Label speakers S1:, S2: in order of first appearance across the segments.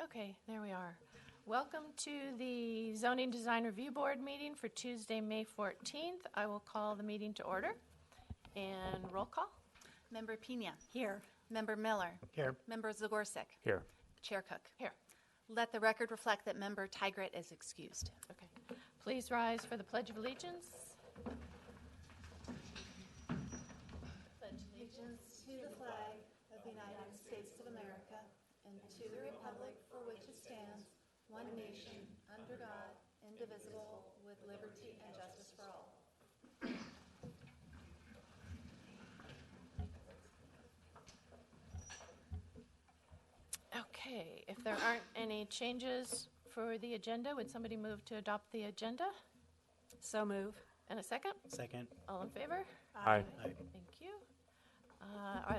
S1: Okay, there we are. Welcome to the Zoning Design Review Board meeting for Tuesday, May 14th. I will call the meeting to order. And roll call.
S2: Member Pena.
S1: Here.
S2: Member Miller.
S3: Here.
S2: Member Zagorsek.
S3: Here.
S2: Chair Cook.
S1: Here.
S2: Let the record reflect that Member Tigret is excused.
S1: Okay. Please rise for the Pledge of Allegiance.
S2: Pledge allegiance to the flag of the United States of America and to the republic for which it stands, one nation, under God, indivisible, with liberty and justice for all.
S1: Okay, if there aren't any changes for the agenda, would somebody move to adopt the agenda?
S2: So move.
S1: And a second?
S3: Second.
S1: All in favor?
S3: Aye.
S1: Thank you.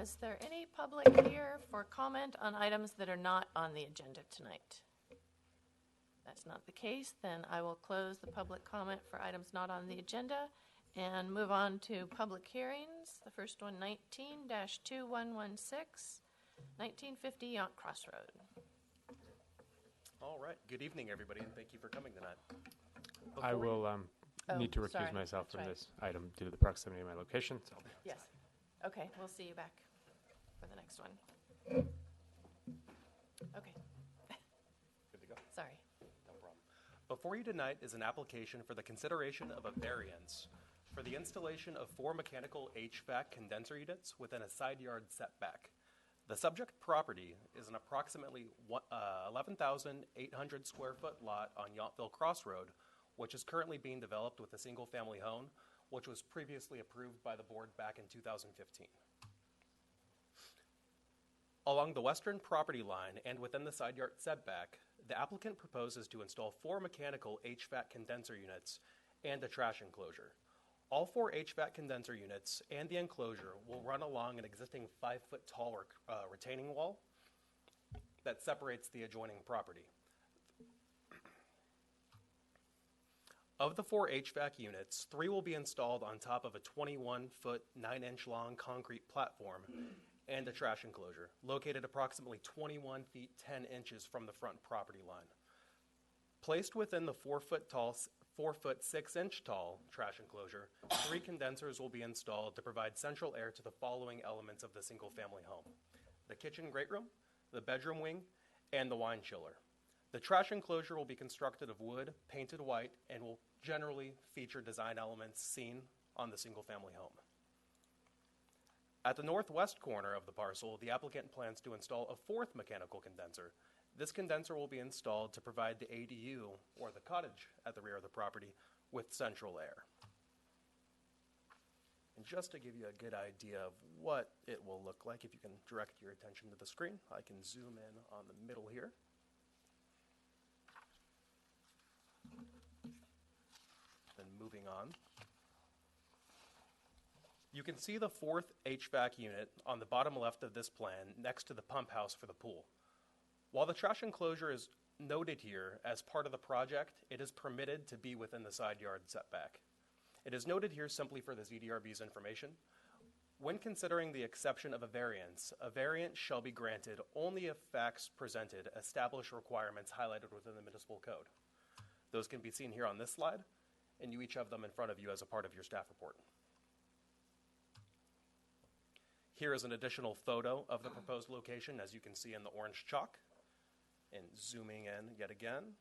S1: Is there any public here for comment on items that are not on the agenda tonight? That's not the case, then I will close the public comment for items not on the agenda and move on to public hearings. The first one, 19-2116, 1950 Yonk Crossroad.
S4: All right. Good evening, everybody, and thank you for coming tonight.
S3: I will need to recuse
S1: sorry.
S3: myself
S1: That's
S3: from
S1: right.
S3: this item due to the proximity of my location. So.
S1: Yes. Okay, we'll see you back for the next one. Okay,
S4: Good to go.
S1: sorry.
S4: No problem. Before you tonight is an application for the consideration of a variance for the installation of 4 mechanical HVAC condenser units within a side yard setback. The subject property is an approximately 11,800 square foot lot on Yountville Crossroad, which is currently being developed with a single-family home, which was previously approved by the board back in 2015. Along the western property line and within the side yard setback, the applicant proposes to install 4 mechanical HVAC condenser units and a trash enclosure. All 4 HVAC condenser units and the enclosure will run along an existing 5-foot tall retaining wall that separates the adjoining property. Of the 4 HVAC units, 3 will be installed on top of a 21-foot, 9-inch long concrete platform and a trash enclosure, located approximately 21 feet 10 inches from the front property line. Placed within the 4-foot 6-inch tall trash enclosure, 3 condensers will be installed to provide central air to the following elements of the single-family home: the kitchen great room, the bedroom wing, and the wine chiller. The trash enclosure will be constructed of wood, painted white, and will generally feature design elements seen on the single-family home. At the northwest corner of the parcel, the applicant plans to install a 4th mechanical condenser. This condenser will be installed to provide the ADU, or the cottage at the rear of the property, with central air. And just to give you a good idea of what it will look like, if you can direct your attention to the screen, I can zoom in on the middle here. Then moving on, you can see the 4th HVAC unit on the bottom left of this plan next to the pump house for the pool. While the trash enclosure is noted here as part of the project, it is permitted to be within the side yard setback. It is noted here simply for the ZDRB's information. When considering the exception of a variance shall be granted only if facts presented establish requirements highlighted within the municipal code. Those can be seen here on this slide, and you each have them in front of you as a part of your staff report. Here is an additional photo of the proposed location, as you can see in the orange chalk. And zooming in yet again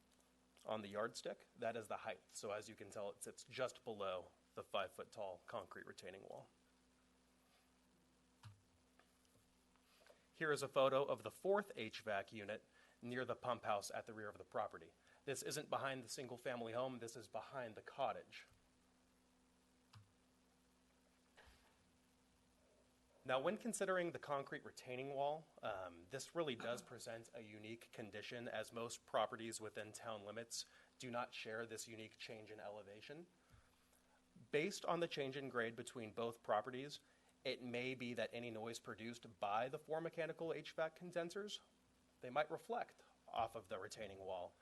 S4: on the yardstick, that is the height. So as you can tell, it sits just below the 5-foot tall concrete retaining wall. Here is a photo of the 4th HVAC unit near the pump house at the rear of the property. This isn't behind the single-family home, this is behind the cottage. Now, when considering the concrete retaining wall, this really does present a unique condition, as most properties within town limits do not share this unique change in elevation. Based on the change in grade between both properties, it may be that any noise produced by the 4 mechanical HVAC condensers, they might reflect off of the retaining wall.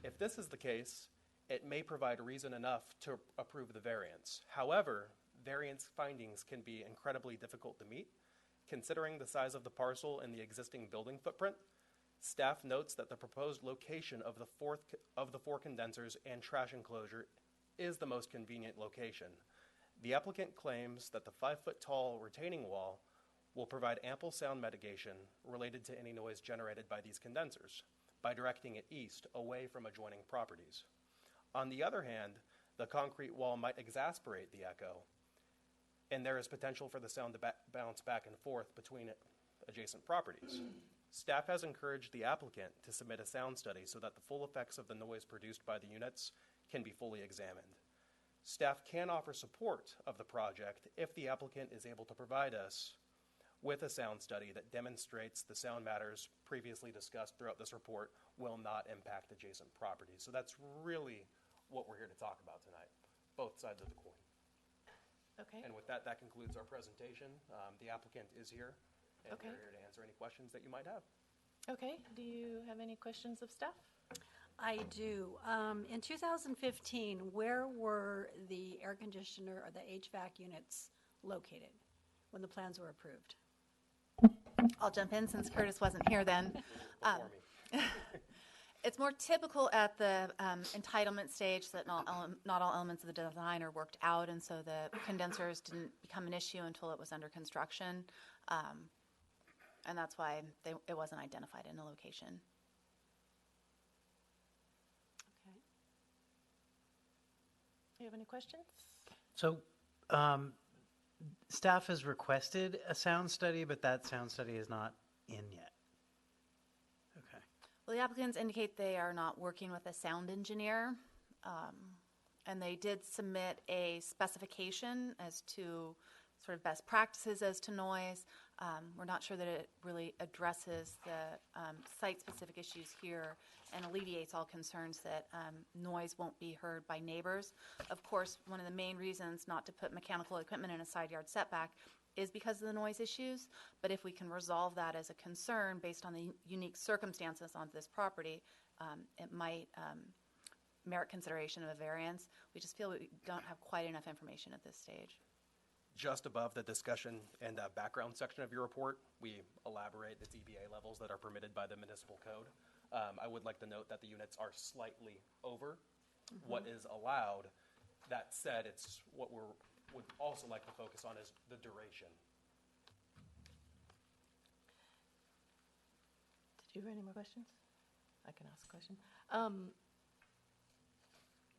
S4: If this is the case, it may provide reason enough to approve the variance. However, variance findings can be incredibly difficult to meet, considering the size of the parcel and the existing building footprint. Staff notes that the proposed location of the four condensers and trash enclosure is the most convenient location. The applicant claims that the 5-foot-tall retaining wall will provide ample sound mitigation related to any noise generated by these condensers by directing it east, away from adjoining properties. On the other hand, the concrete wall might exasperate the echo, and there is potential for the sound to bounce back and forth between adjacent properties. Staff has encouraged the applicant to submit a sound study so that the full effects of the noise produced by the units can be fully examined. Staff can offer support of the project if the applicant is able to provide us with a sound study that demonstrates the sound matters previously discussed throughout this report will not impact adjacent properties. So that's really what we're here to talk about tonight, both sides of the coin.
S1: Okay.
S4: And with that, that concludes our presentation. The applicant is here, and
S1: Okay.
S4: we're here to answer any questions that you might have.
S1: Okay, do you have any questions of staff?
S5: I do. In 2015, where were the air conditioner or the HVAC units located when the plans were approved?
S2: I'll jump in since Curtis wasn't here then.
S4: Before me.
S2: It's more typical at the entitlement stage that not all elements of the design are worked out, and so the condensers didn't become an issue until it was under construction. And that's why it wasn't identified in a location.
S5: Okay.
S1: Do you have any questions?
S6: So, staff has requested a sound study, but that sound study is not in yet. Okay.
S2: Well, the applicants indicate they are not working with a sound engineer, and they did submit a specification as to sort of best practices as to noise. We're not sure that it really addresses the site-specific issues here and alleviates all concerns that noise won't be heard by neighbors. Of course, one of the main reasons not to put mechanical equipment in a side yard setback is because of the noise issues, but if we can resolve that as a concern based on the unique circumstances on this property, it might merit consideration of a variance. We just feel we don't have quite enough information at this stage.
S4: Just above the discussion and background section of your report, we elaborate the dBA levels that are permitted by the municipal code. I would like to note that the units are slightly over what is allowed. That said, it's what we would also like to focus on is the duration.
S1: Did you have any more questions? I can ask a question.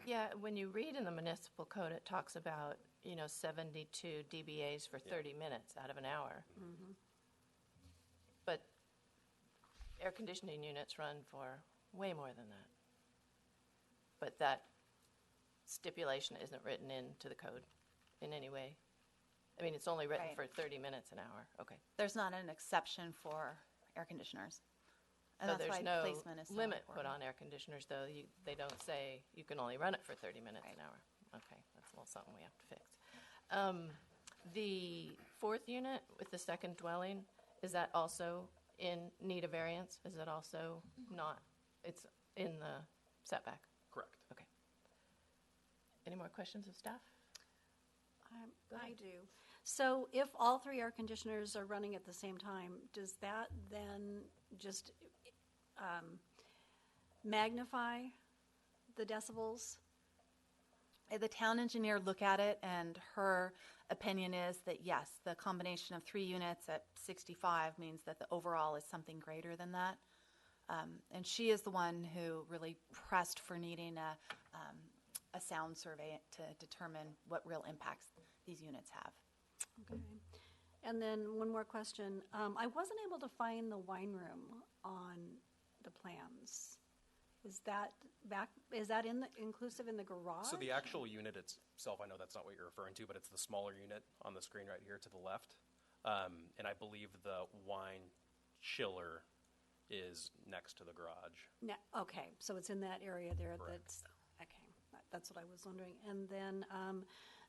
S1: Yeah, when you read in the municipal code, it talks about, 72 dBAs for 30 minutes out of an hour.
S5: Mm-hmm.
S1: But air conditioning units run for way more than that. But that stipulation isn't written into the code in any way. I mean, it's only written
S2: Right.
S1: for 30 minutes an hour. Okay.
S2: There's not an exception for air conditioners. And
S1: So
S2: that's
S1: there's
S2: why
S1: no
S2: placement is so
S1: limit put
S2: important.
S1: on air conditioners, though. They don't say you can only run it for 30 minutes an
S2: Right.
S1: hour. Okay, that's a little something we have to fix. The fourth unit with the second dwelling, is that also in need of variance? Is it also not? It's in the setback?
S4: Correct.
S1: Okay. Any more questions of staff?
S5: I do. So if all three air conditioners are running at the same time, does that then just magnify the decibels?
S2: The town engineer looked at it, and her opinion is that, yes, the combination of 3 units at 65 means that the overall is something greater than that. And she is the one who really pressed for needing a sound survey to determine what real impacts these units have.
S5: Okay. And then one more question. I wasn't able to find the wine room on the plans. Is that inclusive in the garage?
S4: So the actual unit itself, I know that's not what you're referring to, but it's the smaller unit on the screen right here to the left. And I believe the wine chiller is next to the garage.
S5: Okay, so it's in that area there.
S4: Correct.
S5: That's what I was wondering. And then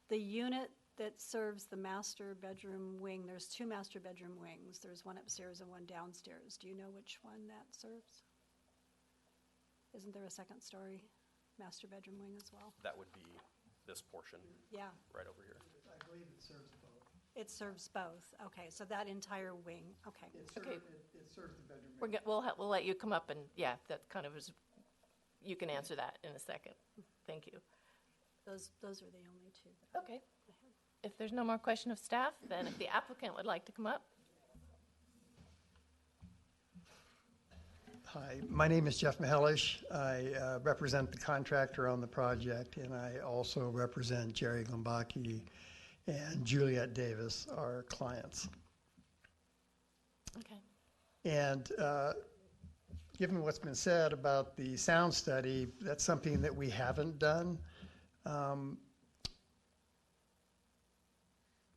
S5: the unit that serves the master bedroom wing, there's 2 master bedroom wings. There's one upstairs and one downstairs. Do you know which one that serves? Isn't there a second story master bedroom wing as well?
S4: That would be this portion
S5: Yeah.
S4: right over here.
S7: I believe it serves both.
S5: It serves both. Okay, so that entire wing, okay.
S1: Okay.
S7: It serves the bedroom.
S1: We'll let you come up and, yeah, that kind of is, you can answer that in a second. Thank you.
S5: Those are the only two. that
S1: Okay. If there's no more question of staff, then if the applicant would like to come up.
S7: Hi, my name is Jeff Mahelish. I represent the contractor on the project, and I also represent Jerry Glombaki and Juliet Davis, our clients.
S1: Okay.
S7: And given what's been said about the sound study, that's something that we haven't done.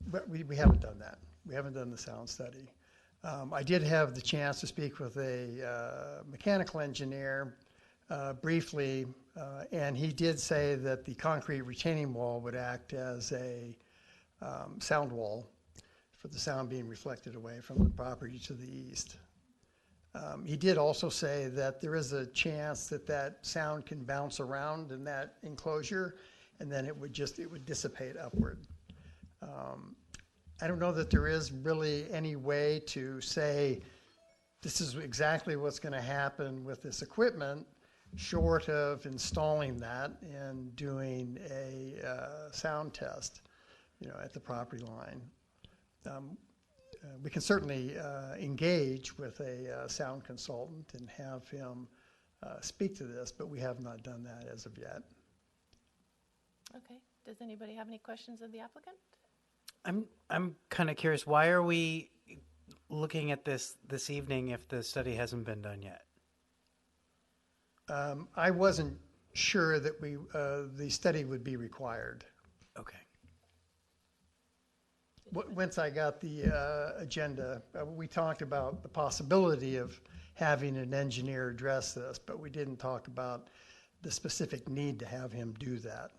S7: But we haven't done that. We haven't done the sound study. I did have the chance to speak with a mechanical engineer briefly, and he did say that the concrete retaining wall would act as a sound wall for the sound being reflected away from the property to the east. He did also say that there is a chance that that sound can bounce around in that enclosure, and then it would dissipate upward. I don't know that there is really any way to say this is exactly what's going to happen with this equipment, short of installing that and doing a sound test, at the property line. We can certainly engage with a sound consultant and have him speak to this, but we have not done that as of yet.
S1: Okay. Does anybody have any questions of the applicant?
S6: I'm kind of curious, why are we looking at this evening if the study hasn't been done yet?
S7: I wasn't sure that the study would be required.
S6: Okay.
S7: Once I got the agenda, we talked about the possibility of having an engineer address this, but we didn't talk about the specific need to have him do that.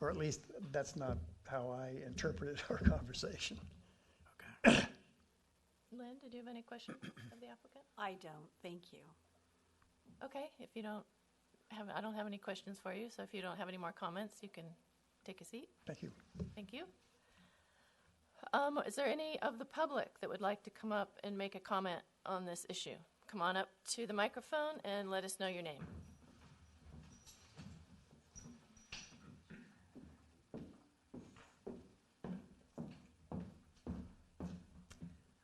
S7: Or at least that's not how I interpreted our conversation.
S6: Okay.
S1: Lynn, did you have any questions of the applicant?
S5: I don't, thank you.
S1: Okay, if you don't have, I don't have any questions for you, so if you don't have any more comments, you can take a seat.
S7: Thank you.
S1: Thank you. Is there any of the public that would like to come up and make a comment on this issue? Come on up to the microphone and let us know your name.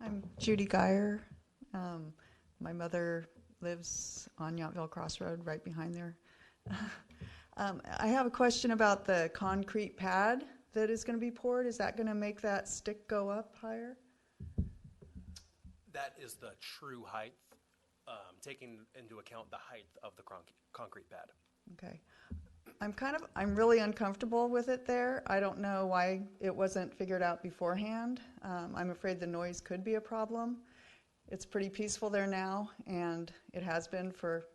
S8: I'm Judy Geyer. My mother lives on Yountville Crossroad, right behind there. I have a question about the concrete pad that is going to be poured. Is that going to make that stick go up higher?
S4: That is the true height, taking into account the height of the concrete pad.
S8: Okay. I'm really uncomfortable with it there. I don't know why it wasn't figured out beforehand. I'm afraid the noise could be a problem. It's pretty peaceful there now, and it has been for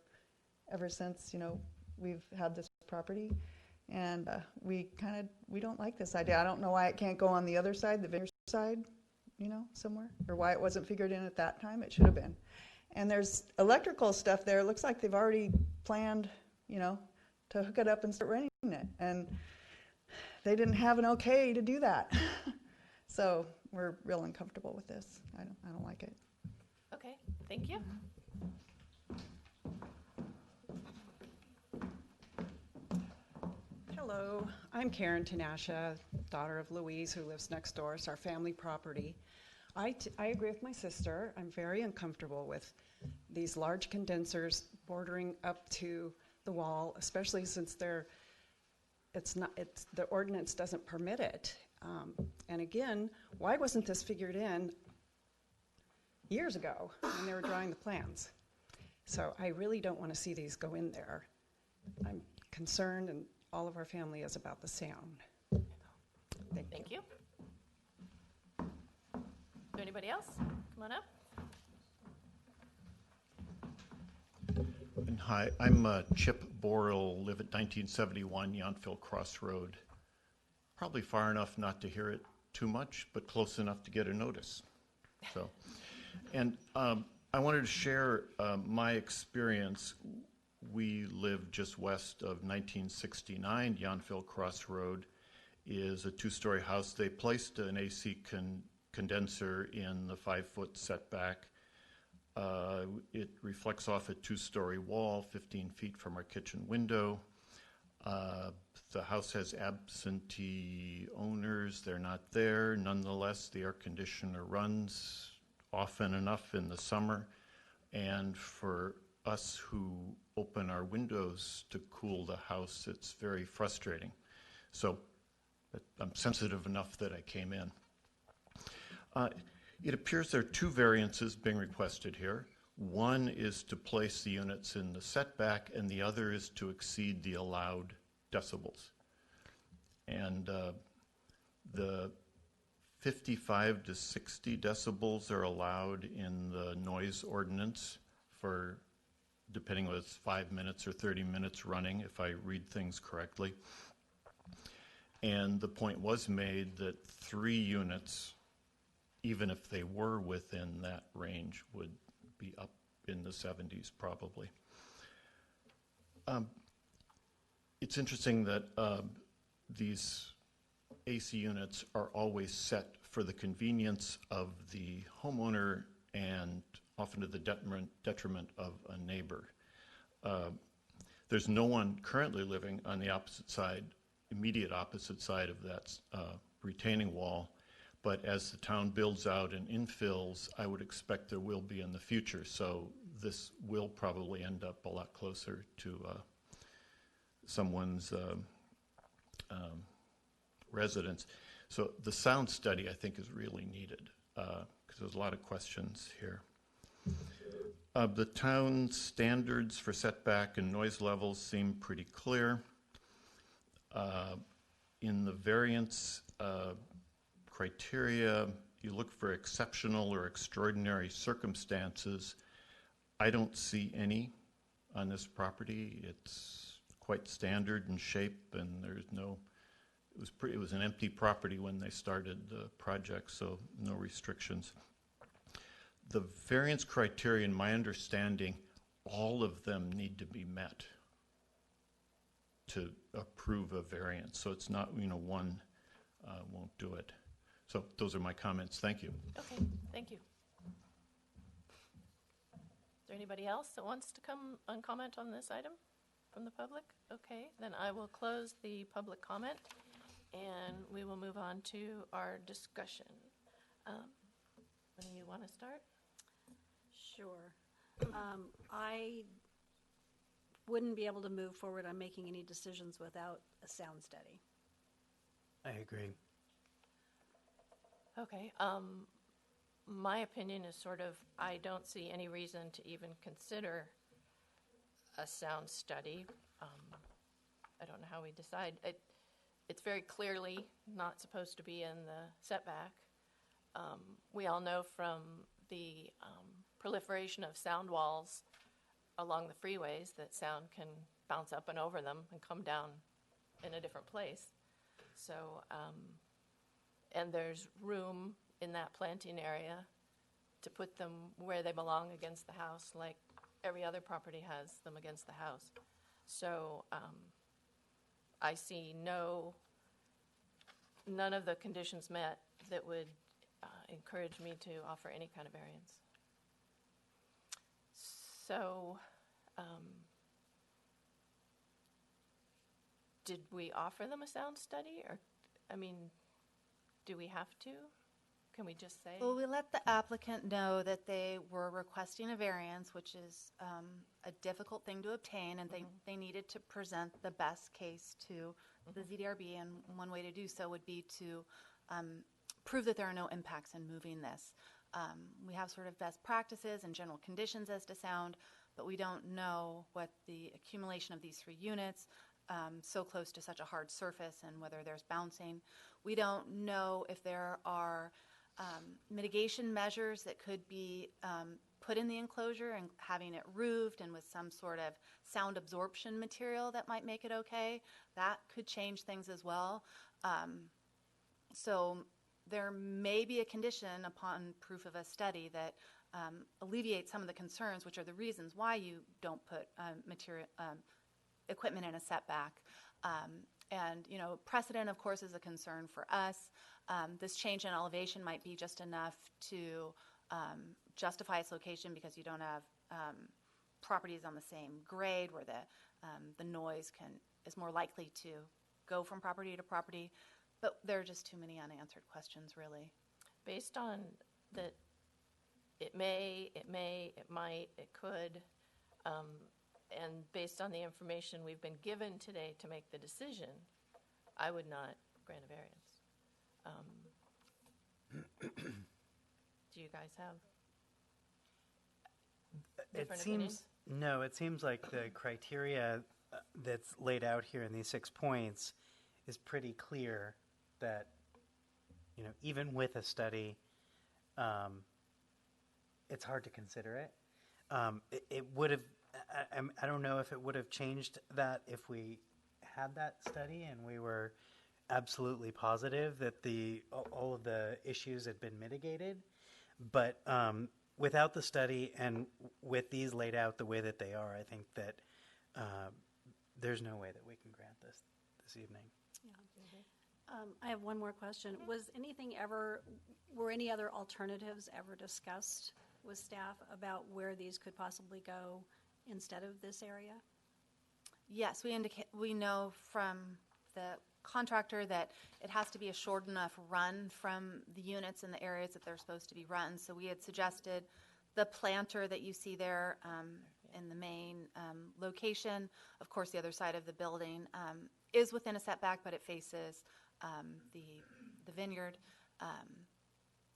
S8: ever since, we've had this property. And we don't like this idea. I don't know why it can't go on the other side, the vineyard side, somewhere, or why it wasn't figured in at that time. It should have been. And there's electrical stuff there. It looks like they've already planned, to hook it up and start renting it. And they didn't have an okay to do that. So we're real uncomfortable with this. I don't like it.
S1: Okay, thank you.
S9: Hello, I'm Karen Tanasha, daughter of Louise, who lives next door. It's our family property. I agree with my sister. I'm very uncomfortable with these large condensers bordering up to the wall, especially since the ordinance doesn't permit it. And again, why wasn't this figured in years ago when they were drawing the plans? So I really don't want to see these go in there. I'm concerned, and all of our family is, about the sound.
S1: Thank you. Is there anybody else? Come on up.
S10: And hi, I'm Chip Borrell, live at 1971 Yountville Crossroad. Probably far enough not to hear it too much, but close enough to get a notice. So, and I wanted to share my experience. We live just west of 1969. Yountville Crossroad is a two-story house. They placed an AC condenser in the 5-foot setback. It reflects off a 2-story wall, 15 feet from our kitchen window. The house has absentee owners. They're not there. Nonetheless, the air conditioner runs often enough in the summer. And for us who open our windows to cool the house, it's very frustrating. So I'm sensitive enough that I came in. It appears there are 2 variances being requested here. One is to place the units in the setback, and the other is to exceed the allowed decibels. And the 55 to 60 decibels are allowed in the noise ordinance for, depending whether it's 5 minutes or 30 minutes running, if I read things correctly. And the point was made that 3 units, even if they were within that range, would be up in the 70s probably. It's interesting that these AC units are always set for the convenience of the homeowner and often to the detriment of a neighbor. There's no one currently living on the opposite side, immediate opposite side of that retaining wall. But as the town builds out and infills, I would expect there will be in the future. So this will probably end up a lot closer to someone's residence. So the sound study, I think, is really needed because there's a lot of questions here. The town standards for setback and noise levels seem pretty clear. In the variance criteria, you look for exceptional or extraordinary circumstances. I don't see any on this property. It's quite standard in shape, and there's no, it was an empty property when they started the project, so no restrictions. The variance criteria, in my understanding, all of them need to be met to approve a variance. So it's not, one won't do it. So those are my comments. Thank you.
S1: Okay, thank you. Is there anybody else that wants to come and comment on this item from the public? Okay, then I will close the public comment and we will move on to our discussion. When do you want to start?
S5: Sure. I wouldn't be able to move forward on making any decisions without a sound study.
S6: I agree.
S1: Okay, my opinion is sort of, I don't see any reason to even consider a sound study. I don't know how we decide. It's very clearly not supposed to be in the setback. We all know from the proliferation of sound walls along the freeways that sound can bounce up and over them and come down in a different place. So, and there's room in that planting area to put them where they belong against the house, like every other property has them against the house. So I see none of the conditions met that would encourage me to offer any kind of variance. So did we offer them a sound study, or, do we have to? Can we just say?
S2: Well, we let the applicant know that they were requesting a variance, which is a difficult thing to obtain, and they needed to present the best case to the ZDRB, and one way to do so would be to prove that there are no impacts in moving this. We have sort of best practices and general conditions as to sound, but we don't know what the accumulation of these 3 units, so close to such a hard surface, and whether there's bouncing. We don't know if there are mitigation measures that could be put in the enclosure, and having it roofed and with some sort of sound absorption material that might make it okay. That could change things as well. So there may be a condition upon proof of a study that alleviates some of the concerns, which are the reasons why you don't put equipment in a setback.
S11: And, you know, precedent, of course, is a concern for us. This change in elevation might be just enough to justify its location because you don't have properties on the same grade where the noise is more likely to go from property to property. But there are just too many unanswered questions, really.
S1: Based on that, it may, it might, it could, and based on the information we've been given today to make the decision, I would not grant a variance. Do you guys have different opinions?
S6: No, it seems like the criteria that's laid out here in these 6 points is pretty clear that, you know, even with a study, it's hard to consider it. It would have, I don't know if it would have changed that if we had that study and we were absolutely positive that all of the issues had been mitigated. But without the study and with these laid out the way that they are, I think that there's no way that we can grant this evening.
S5: I have one more question. Were any other alternatives ever discussed with staff about where these could possibly go instead of this area?
S11: Yes, we know from the contractor that it has to be a short enough run from the units in the areas that they're supposed to be run. So we had suggested the planter that you see there in the main location. Of course, the other side of the building is within a setback, but it faces the vineyard.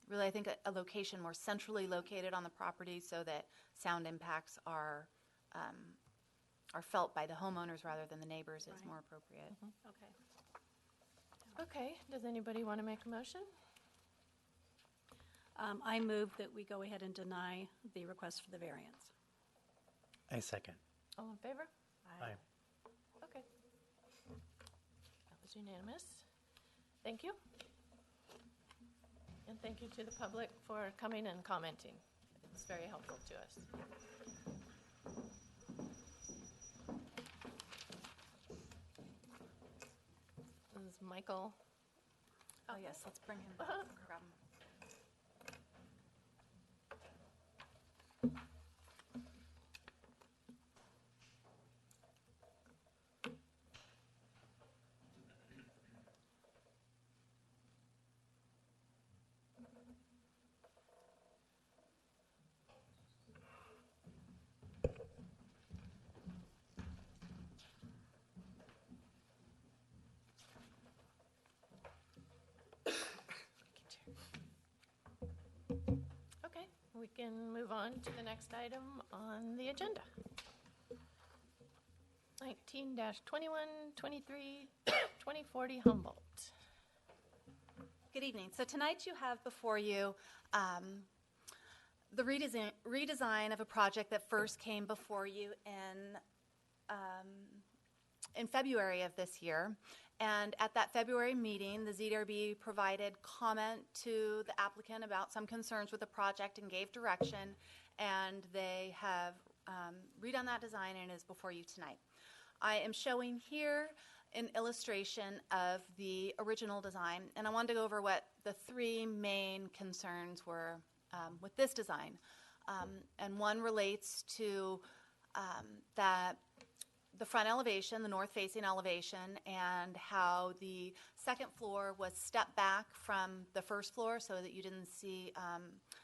S11: Really, I think a location more centrally located on the property so that sound impacts are felt by the homeowners rather than the neighbors is more appropriate.
S5: Okay.
S1: Okay, does anybody want to make a motion?
S5: I move that we go ahead and deny the request for the variance.
S6: I second.
S1: All in favor?
S6: Aye.
S1: Okay. That was unanimous. Thank you. And thank you to the public for coming and commenting. It's very helpful to us. This is Michael.
S11: Oh, yes, let's bring him. Grab him.
S1: Okay, we can move on to the next item on the agenda. 19-2123, 2040 Humboldt.
S11: Good evening. So tonight you have before you the redesign of a project that first came before you in February of this year. And at that February meeting, the ZDRB provided comment to the applicant about some concerns with the project and gave direction. And they have redone that design and is before you tonight. I am showing here an illustration of the original design. And I wanted to go over what the three main concerns were with this design. And one relates to the front elevation, the north-facing elevation, and how the second floor was stepped back from the first floor so that you didn't see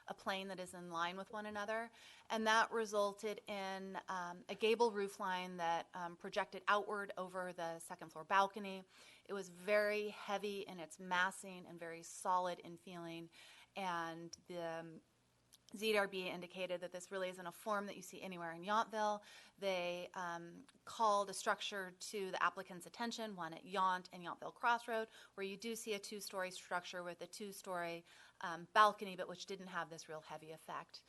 S11: a plane that is in line with one another. And that resulted in a gable roof line that projected outward over the second floor balcony. It was very heavy in its massing and very solid in feeling. And the ZDRB indicated that this really isn't a form that you see anywhere in Yountville. They called a structure to the applicant's attention, one at Yount and Yountville Crossroad, where you do see a two-story structure with a two-story balcony, but which didn't have this real heavy effect.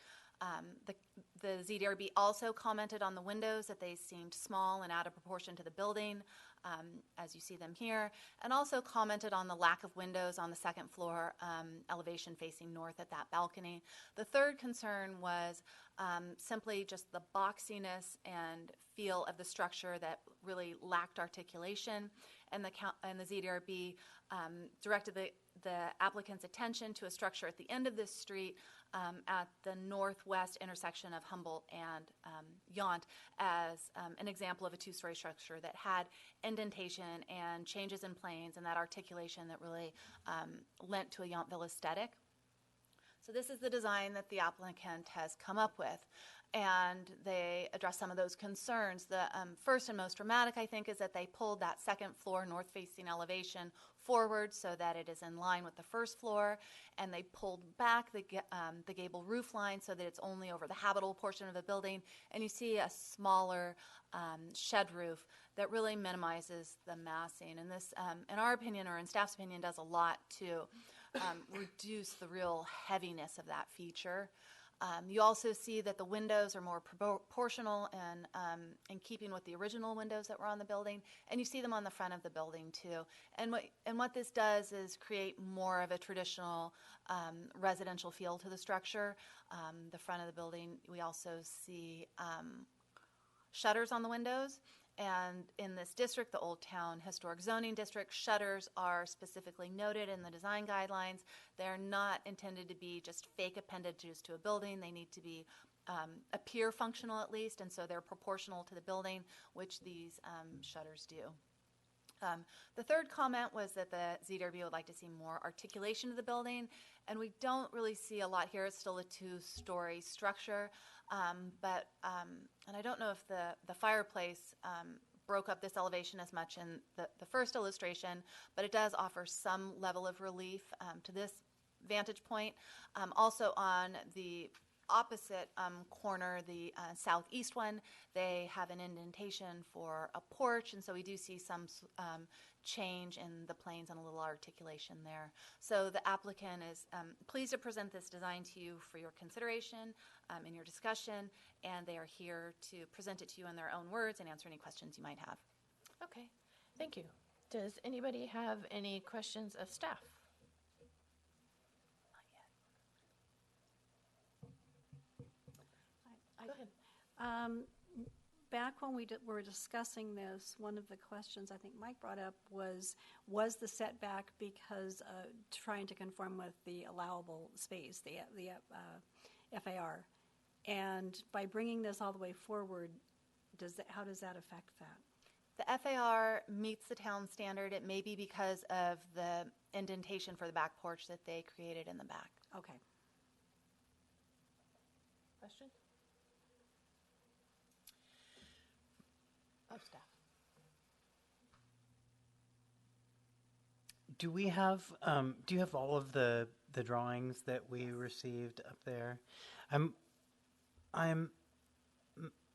S11: The ZDRB also commented on the windows, that they seemed small and out of proportion to the building, as you see them here, and also commented on the lack of windows on the second floor elevation facing north at that balcony. The third concern was simply just the boxiness and feel of the structure that really lacked articulation, and the ZDRB directed the applicant's attention to a structure at the end of this street at the northwest intersection of Humboldt and Yount as an example of a two-story structure that had indentation and changes in planes and that articulation that really lent to a Yountville aesthetic. So this is the design that the applicant has come up with, and they address some of those concerns. The first and most dramatic, I think, is that they pulled that second floor north-facing elevation forward so that it is in line with the first floor, and they pulled back the gable roof line so that it's only over the habitable portion of the building, and you see a smaller shed roof that really minimizes the massing. And this, in our opinion, or in staff's opinion, does a lot to reduce the real heaviness of that feature. You also see that the windows are more proportional and in keeping with the original windows that were on the building, and you see them on the front of the building too. And what this does is create more of a traditional residential feel to the structure. The front of the building, we also see shutters on the windows. And in this district, the Old Town Historic Zoning District, shutters are specifically noted in the design guidelines. They're not intended to be just fake appendages to a building. They need to be appear functional at least, and so they're proportional to the building, which these shutters do. The third comment was that the ZDRB would like to see more articulation of the building, and we don't really see a lot here. It's still a two-story structure, and I don't know if the fireplace broke up this elevation as much in the first illustration, but it does offer some level of relief to this vantage point. Also on the opposite corner, the southeast one, they have an indentation for a porch, and so we do see some change in the planes and a little articulation there. So the applicant is pleased to present this design to you for your consideration in your discussion, and they are here to present it to you in their own words and answer any questions you might have.
S1: Okay, thank you. Does anybody have any questions of staff? Go ahead.
S5: Back when we were discussing this, one of the questions I think Mike brought up was the setback because trying to conform with the allowable space, the FAR. And by bringing this all the way forward, how does that affect that?
S11: The FAR meets the town standard. It may be because of the indentation for the back porch that they created in the back.
S5: Okay.
S1: Question? Of staff.
S6: Do you have all of the drawings that we received up there? I'm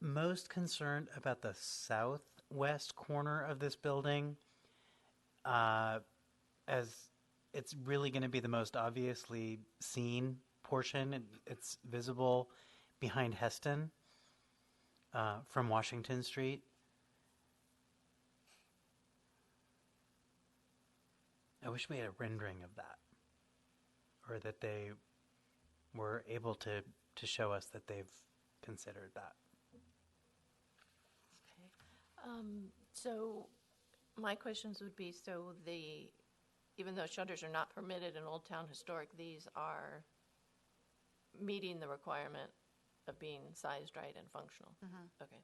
S6: most concerned about the southwest corner of this building, as it's really going to be the most obviously seen portion. It's visible behind Heston from Washington Street. I wish we had a rendering of that, or that they were able to show us that they've considered that.
S1: Okay. So my questions would be, so even though shutters are not permitted in Old Town Historic, these are meeting the requirement of being sized right and functional? Mm-hmm. Okay.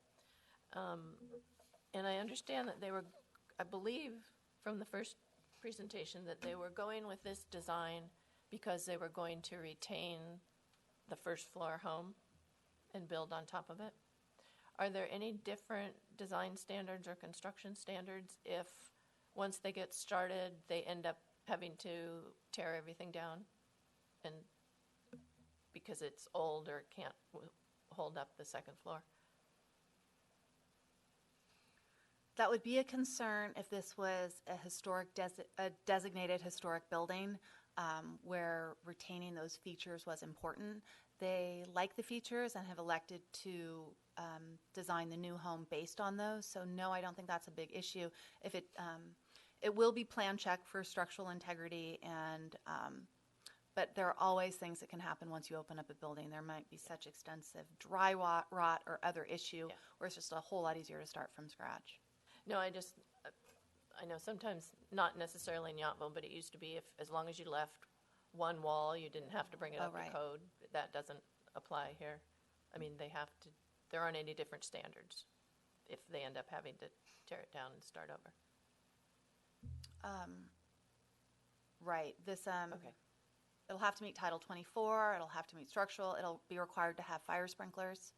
S1: And I understand that they were, I believe, from the first presentation, that they were going with this design because they were going to retain the first floor home and build on top of it. Are there any different design standards or construction standards if once they get started they end up having to tear everything down and because it's old or can't hold up the second floor?
S11: That would be a concern if this was a designated historic building. where retaining those features was important. They like the features and have elected to design the new home based on those. So no, I don't think that's a big issue. If it will be plan checked for structural integrity, and but there are always things that can happen once you open up a building. There might be such extensive dry rot or other issue where it's just a whole lot easier to start from scratch.
S1: No, I know sometimes, not necessarily in Yountville, but it used to be if, as long as you left one wall, you didn't have to bring it up
S11: right.
S1: to code. That doesn't apply here. I mean, there aren't any different standards if they end up having to tear it down and start over.
S11: Right. This
S1: Okay.
S11: It'll have to meet Title 24. It'll have to meet structural. It'll be required to have fire sprinklers,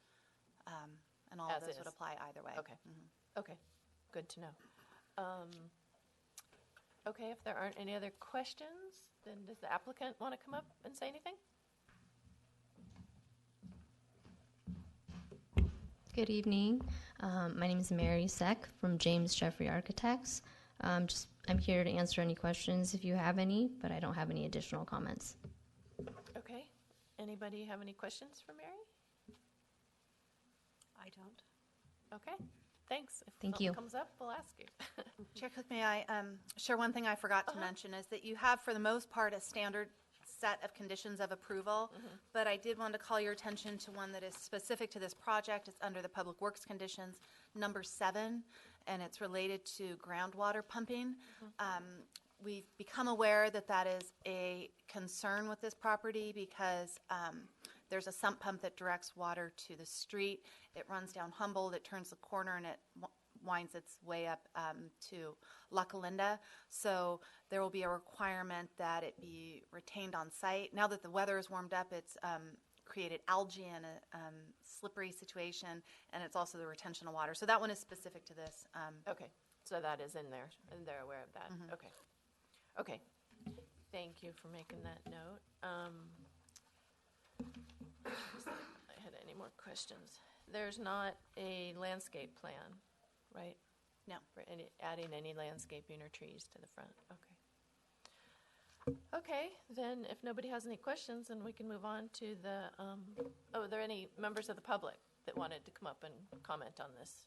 S11: and all
S1: As
S11: of this would
S1: is.
S11: apply either way.
S1: Okay. Okay, good to know. Okay, if there aren't any other questions, then does the applicant want to come up and say anything?
S12: Good evening. My name is Mary Seck from James Jeffrey Architects. I'm here to answer any questions if you have any, but I don't have any additional comments.
S1: Okay, anybody have any questions for Mary?
S5: I don't.
S1: Okay, thanks. If
S12: Thank
S1: something
S12: you.
S1: comes up, we'll ask you.
S11: Chair Cook, may I share one thing I forgot to mention is that you have, for the most part, a standard set of conditions of approval, but I did want to call your attention to one that is specific to this project. It's under the Public Works conditions, number 7, and it's related to groundwater pumping. We've become aware that that is a concern with this property because there's a sump pump that directs water to the street. It runs down Humboldt, it turns the corner, and it winds its way up to La Calinda. So there will be a requirement that it be retained on site. Now that the weather has warmed up, it's created algae and a slippery situation, and it's also the retention of water. So that one is specific to this.
S1: Okay, so that is in there, and they're aware of that. Okay. Okay, thank you for making that note. I had any more questions? There's not a landscape plan, right?
S11: No.
S1: For adding any landscaping or trees to the front, okay. Okay, then if nobody has any questions, then we can move on to the, are there any members of the public that wanted to come up and comment on this?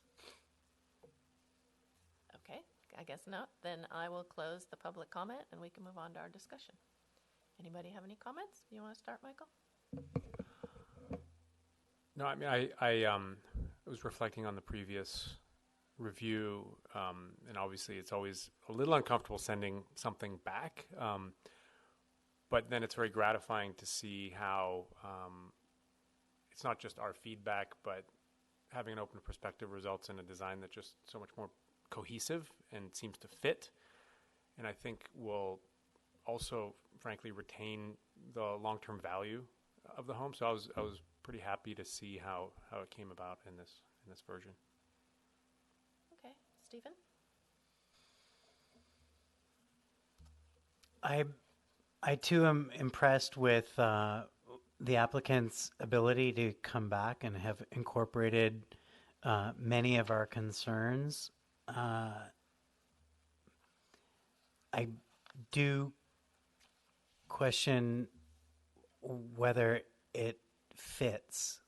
S1: Okay, I guess not. Then I will close the public comment and we can move on to our discussion. Anybody have any comments? You want to start, Michael?
S3: No, I mean, I was reflecting on the previous review, and obviously it's always a little uncomfortable sending something back, but then it's very gratifying to see how it's not just our feedback, but having an open perspective results in a design that's just so much more cohesive and seems to fit, and I think will also, frankly, retain the long-term value of the home. So I was pretty happy to see how it came about in this version.
S1: Okay, Stephen?
S6: I too am impressed with the applicant's ability to come back and have incorporated many of our concerns. I do question whether it fits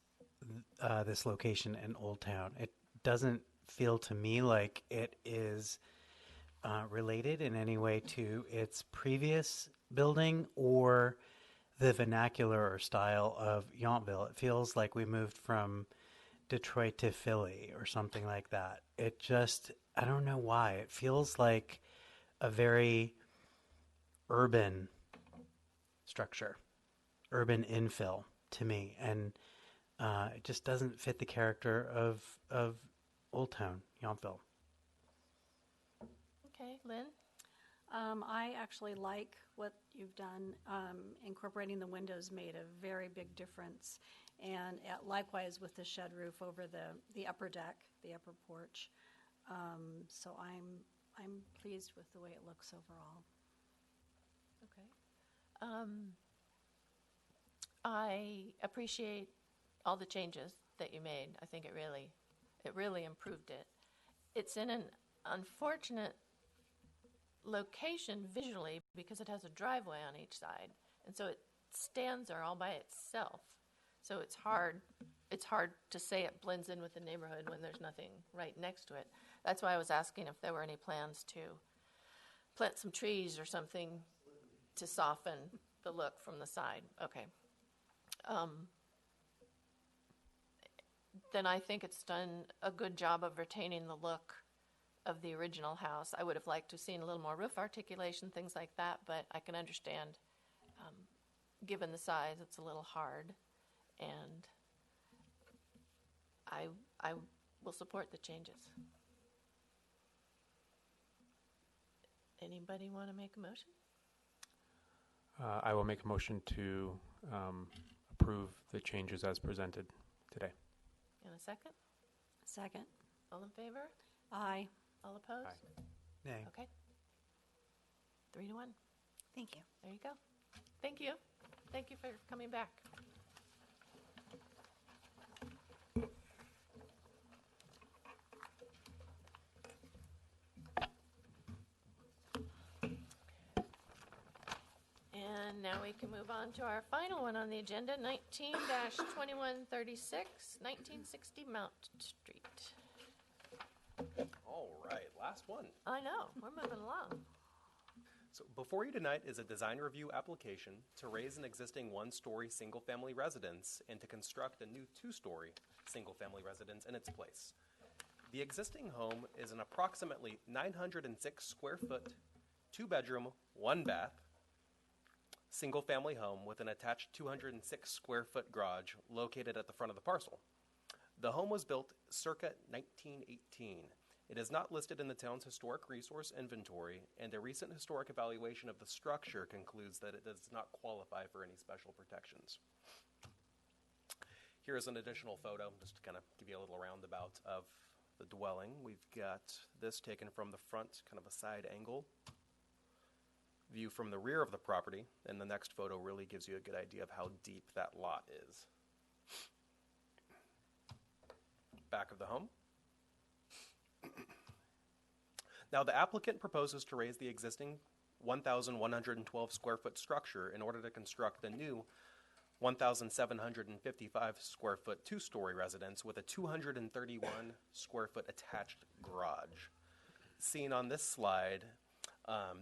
S6: this location in Old Town. It doesn't feel to me like it is related in any way to its previous building or the vernacular or style of Yountville. It feels like we moved from Detroit to Philly or something like that. It just, I don't know why. It feels like a very urban structure, urban infill to me. And it just doesn't fit the character of Old Town, Yountville.
S1: Okay, Lynn?
S5: I actually like what you've done. Incorporating the windows made a very big difference. And likewise with the shed roof over the upper deck, the upper porch. So I'm pleased with the way it looks overall.
S1: Okay. I appreciate all the changes that you made. I think it really improved it. It's in an unfortunate location visually because it has a driveway on each side. And so it stands there all by itself. So it's hard to say it blends in with the neighborhood when there's nothing right next to it. That's why I was asking if there were any plans to plant some trees or something to soften the look from the side. Okay. Then I think it's done a good job of retaining the look of the original house. I would have liked to have seen a little more roof articulation, things like that, but I can understand, given the size, it's a little hard. And I will support the changes. Anybody want to make a motion?
S3: I will make a motion to approve the changes as presented today.
S1: In a second?
S5: Second.
S1: All in favor?
S5: Aye.
S1: All opposed?
S3: Aye.
S6: Nay.
S1: Okay. 3-1.
S11: Thank you.
S1: There you go. Thank you. Thank you for coming back. And now we can move on to our final one on the agenda, 19-2136, 1960 Mount Street.
S4: All right, last one.
S1: I know, we're moving along.
S4: So before you tonight is a design review application to raise an existing one-story single-family residence and to construct a new two-story single-family residence in its place. The existing home is an approximately 906 square foot, 2-bedroom, 1-bath, single-family home with an attached 206 square foot garage located at the front of the parcel. The home was built circa 1918. It is not listed in the town's historic resource inventory, and a recent historic evaluation of the structure concludes that it does not qualify for any special protections. Here is an additional photo, just to kind of give you a little roundabout of the dwelling. We've got this taken from the front, kind of a side angle view from the rear of the property, and the next photo really gives you a good idea of how deep that lot is. Back of the home. Now, the applicant proposes to raise the existing 1,112 square foot structure in order to construct a new 1,755 square foot two-story residence with a 231 square foot attached garage. Seen on this slide,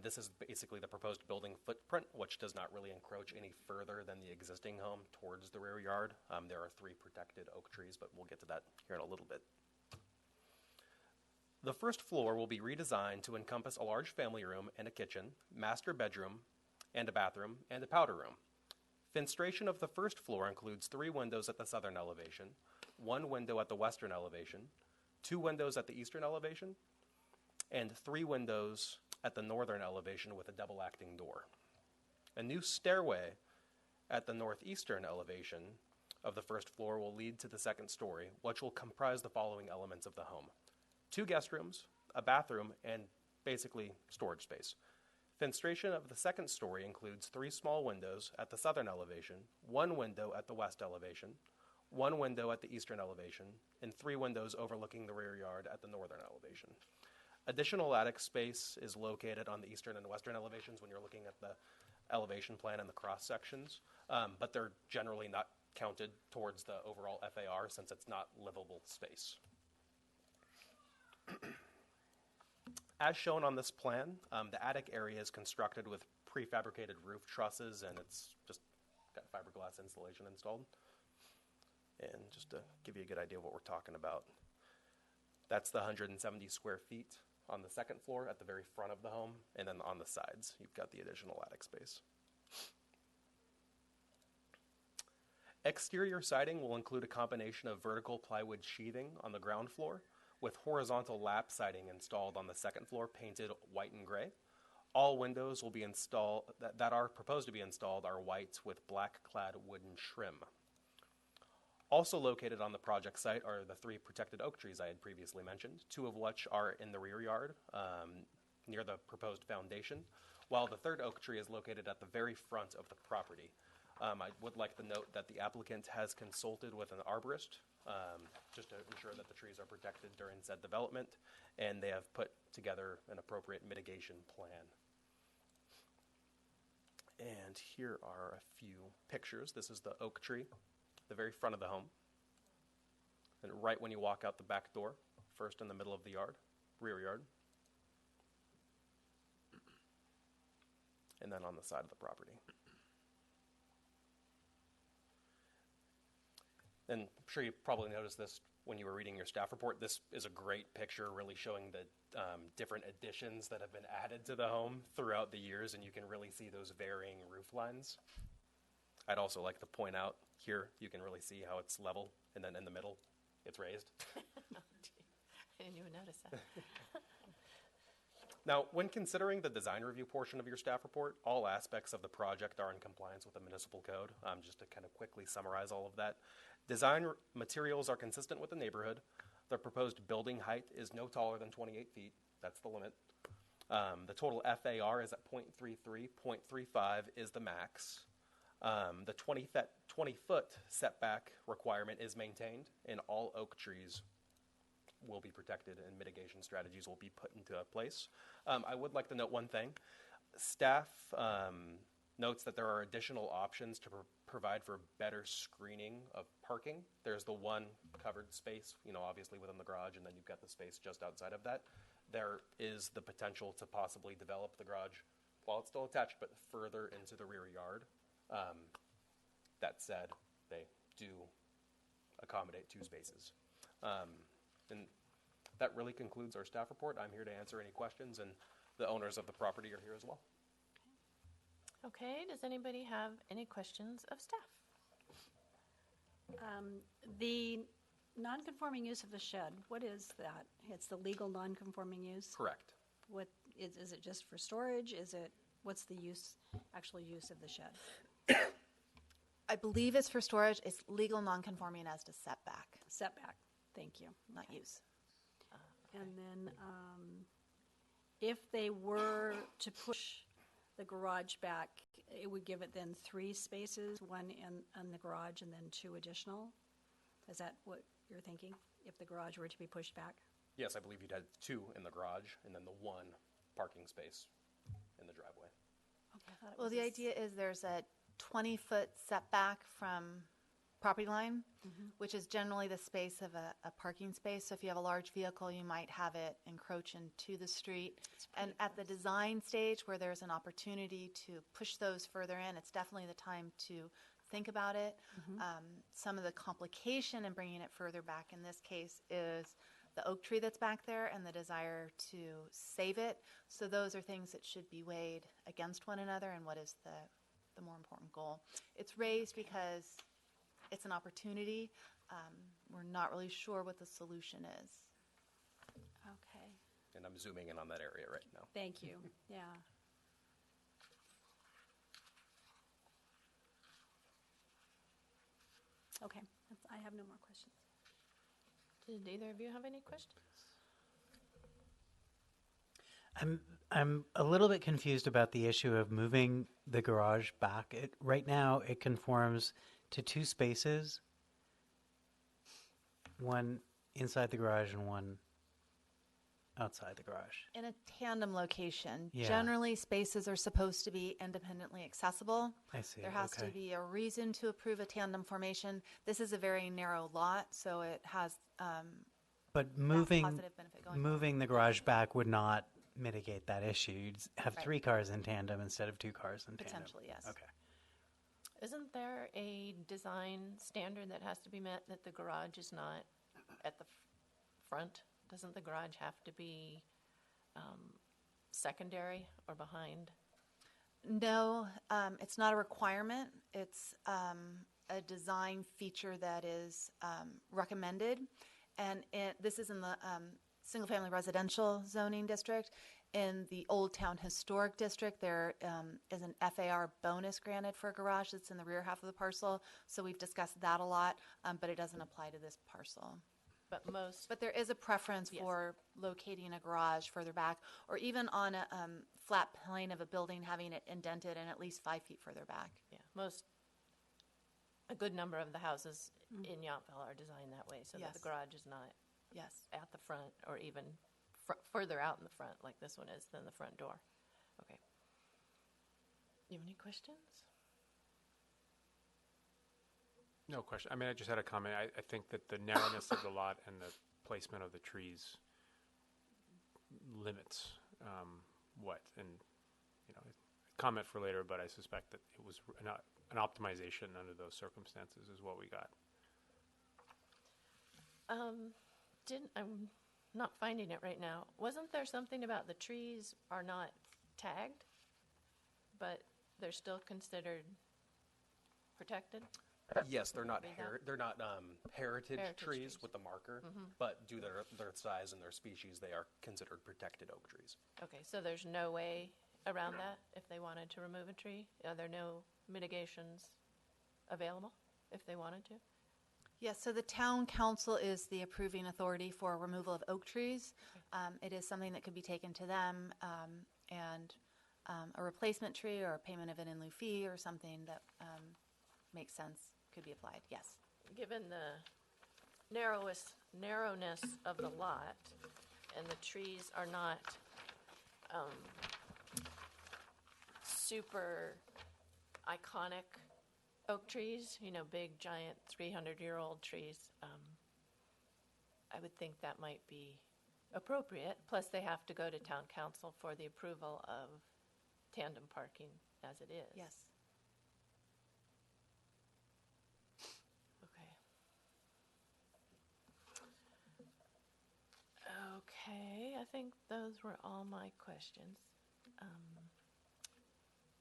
S4: this is basically the proposed building footprint, which does not really encroach any further than the existing home towards the rear yard. There are 3 protected oak trees, but we'll get to that here in a little bit. The first floor will be redesigned to encompass a large family room and a kitchen, master bedroom, and a bathroom, and a powder room. Fenestration of the first floor includes 3 windows at the southern elevation, 1 window at the western elevation, 2 windows at the eastern elevation, and 3 windows at the northern elevation with a double acting door. A new stairway at the northeastern elevation of the first floor will lead to the second story, which will comprise the following elements of the home: 2 guest rooms, a bathroom, and basically storage space. Fenestration of the second story includes 3 small windows at the southern elevation, 1 window at the west elevation, 1 window at the eastern elevation, and 3 windows overlooking the rear yard at the northern elevation. Additional attic space is located on the eastern and western elevations when you're looking at the elevation plan and the cross sections, but they're generally not counted towards the overall FAR since it's not livable space. As shown on this plan, the attic area is constructed with prefabricated roof trusses, and it's just got fiberglass insulation installed. And just to give you a good idea of what we're talking about, that's the 170 square feet on the second floor at the very front of the home, and then on the sides, you've got the additional attic space. Exterior siding will include a combination of vertical plywood sheathing on the ground floor with horizontal lap siding installed on the second floor, painted white and gray. All windows will be installed that are proposed to be installed are white with black clad wooden trim. Also located on the project site are the 3 protected oak trees I had previously mentioned, 2 of which are in the rear yard near the proposed foundation, while the 3rd oak tree is located at the very front of the property. I would like to note that the applicant has consulted with an arborist just to ensure that the trees are protected during said development, and they have put together an appropriate mitigation plan. And here are a few pictures. This is the oak tree, the very front of the home. And right when you walk out the back door, first in the middle of the yard, rear yard. And then on the side of the property. And I'm sure you probably noticed this when you were reading your staff report. This is a great picture really showing the different additions that have been added to the home throughout the years, and you can really see those varying roof lines. I'd also like to point out here, you can really see how it's level, and then in the middle, it's raised.
S1: I didn't even notice that.
S4: Now, when considering the design review portion of your staff report, all aspects of the project are in compliance with the municipal code. Just to kind of quickly summarize all of that. Design materials are consistent with the neighborhood. The proposed building height is no taller than 28 feet. That's the limit. The total FAR is at 0.33. 0.35 is the max. The 20-foot setback requirement is maintained, and all oak trees will be protected and mitigation strategies will be put into place. I would like to note one thing. Staff notes that there are additional options to provide for better screening of parking. There's the one covered space, obviously within the garage, and then you've got the space just outside of that. There is the potential to possibly develop the garage while it's still attached, but further into the rear yard. That said, they do accommodate 2 spaces. And that really concludes our staff report. I'm here to answer any questions, and the owners of the property are here as well.
S1: Okay, does anybody have any questions of staff?
S5: The non-conforming use of the shed, what is that? It's the legal non-conforming use?
S4: Correct.
S5: What, is it just for storage? What's the actual use of the shed?
S11: I believe it's for storage. It's legal non-conforming as to setback,
S5: Setback, thank you.
S11: not use.
S5: And then if they were to push the garage back, it would give it then 3 spaces, one in the garage and then 2 additional? Is that what you're thinking, if the garage were to be pushed back?
S4: Yes, I believe you'd have 2 in the garage and then the 1 parking space in the driveway.
S5: Okay, I thought it
S11: Well,
S5: was
S11: the
S5: a
S11: idea is there's a 20-foot setback from property line, which is generally the space of a parking space. So if you have a large vehicle, you might have it encroach into the street. And at the design stage where there's an opportunity to push those further in, it's definitely the time to think about it. Some of the complication in bringing it further back in this case is the oak tree that's back there and the desire to save it. So those are things that should be weighed against one another, and what is the more important goal. It's raised because it's an opportunity. We're not really sure what the solution is.
S5: Okay,
S4: And I'm zooming in on that area right now.
S5: thank you, yeah. Okay, I have no more questions.
S1: Did either of you have any questions?
S6: I'm a little bit confused about the issue of moving the garage back. Right now, it conforms to 2 spaces, one inside the garage and one outside the garage.
S11: In a tandem location,
S6: Yeah.
S11: generally spaces are supposed to be independently accessible.
S6: I see.
S11: There has to
S6: okay.
S11: be a reason to approve a tandem formation. This is a very narrow lot, so it has
S6: But
S11: that
S6: moving
S11: positive benefit going.
S6: moving the garage back would not mitigate that issue. You'd have 3 cars in tandem instead of 2 cars in tandem.
S11: Potentially, yes.
S6: Okay.
S1: Isn't there a design standard that has to be met that the garage is not at the front? Doesn't the garage have to be secondary or behind?
S11: No, it's not a requirement. It's a design feature that is recommended. And this is in the single-family residential zoning district. In the Old Town Historic District, there is an FAR bonus granted for a garage that's in the rear half of the parcel. So we've discussed that a lot, but it doesn't apply to this parcel. But there is a preference for locating a garage further back, or even on a flat plane of a building, having it indented and at least 5 feet further back.
S1: Yeah, a good number of the houses in Yountville are designed that way, so that the
S11: Yes.
S1: garage is not
S11: Yes.
S1: at the front or even further out in the front, like this one is, than the front door. Okay. You have any questions?
S3: No question. I mean, I just had a comment. I think that the narrowness of the lot and the placement of the trees limits and comment for later, but I suspect that it was an optimization under those circumstances is what we got.
S1: I'm not finding it right now. Wasn't there something about the trees are not tagged, but they're still considered protected?
S4: Yes, they're not
S1: Read that.
S4: they're not heritage
S1: Heritage
S4: trees
S1: trees.
S4: with the marker, but due to their size and their species, they are considered protected oak trees.
S1: Okay, so there's no way around that if they wanted to remove a tree? Are there no mitigations available if they wanted to?
S11: Yes, so the town council is the approving authority for removal of oak trees. It is something that could be taken to them, and a replacement tree or a payment of an in lieu fee or something that makes sense could be applied, yes.
S1: Given the narrowness of the lot, and the trees are not super iconic oak trees, big, giant, 300-year-old trees, I would think that might be appropriate. Plus, they have to go to town council for the approval of tandem parking as it is.
S11: Yes.
S1: Okay, I think those were all my questions.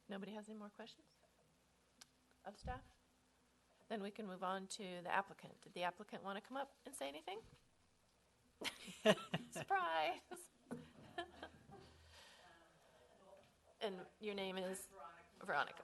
S1: Nobody has any more questions of staff? Then we can move on to the applicant. Did the applicant want to come up and say anything? Surprise! And your name is? Veronica.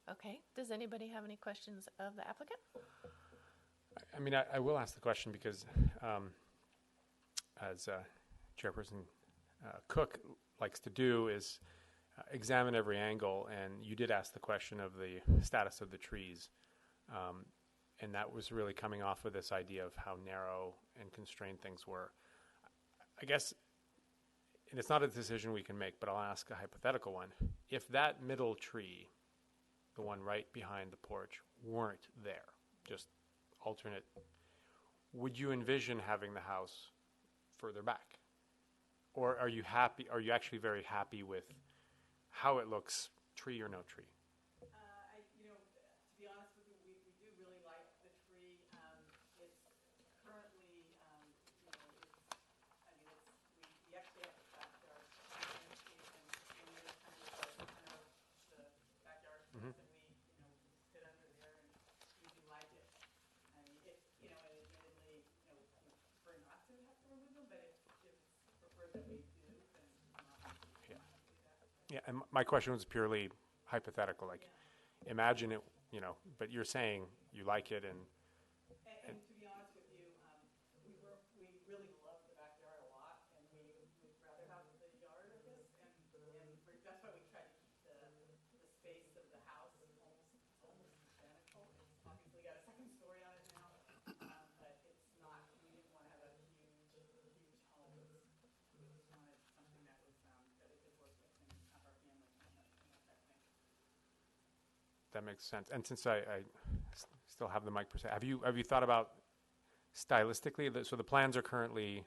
S1: Okay, does anybody have any questions of the applicant?
S3: I mean, I will ask the question because as Chairperson Cook likes to do is examine every angle, and you did ask the question of the status of the trees, and that was really coming off of this idea of how narrow and constrained things were. I guess, and it's not a decision we can make, but I'll ask a hypothetical one. If that middle tree, the one right behind the porch, weren't there, just alternate, would you envision having the house further back? Or are you actually very happy with how it looks, tree or no tree?
S13: To be honest with you, we do really like the tree. It's currently, we actually have the backyard landscape, and we kind of the backyard that we, sit under there, and we do like it. I mean, and admittedly, we prefer not to have to remove them, but if it's preferred that we do, then obviously we want to do that.
S3: Yeah, and my question was purely hypothetical. Like, imagine it, but you're saying you like it, and
S13: And to be honest with you, we really love the backyard a lot, and we'd rather have the yard of this, and that's why we try to keep the space of the house almost identical. It's obviously got a second story on it now, but it's not. We didn't want to have a huge home. We just wanted something that was that we could work with and have our family and that type of thing.
S3: that makes sense. And since I still have the mic per se, have you thought about stylistically? So the plans are currently,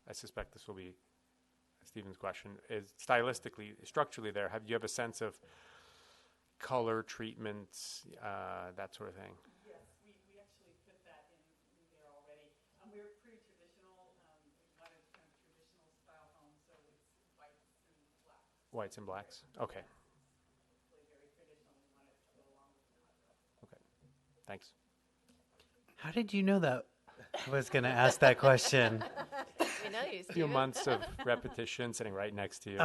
S3: I suspect this will be Stephen's question, is stylistically, structurally there, you have a sense of color, treatments, that sort of thing?
S13: Yes, we actually put that in there already. We were pretty traditional. We wanted
S3: Whites and blacks. Okay. Okay. Thanks.
S6: How did you know that I was going to ask that question?
S1: We know you,
S3: A few
S1: Stephen.
S3: months of repetition, sitting right next to you.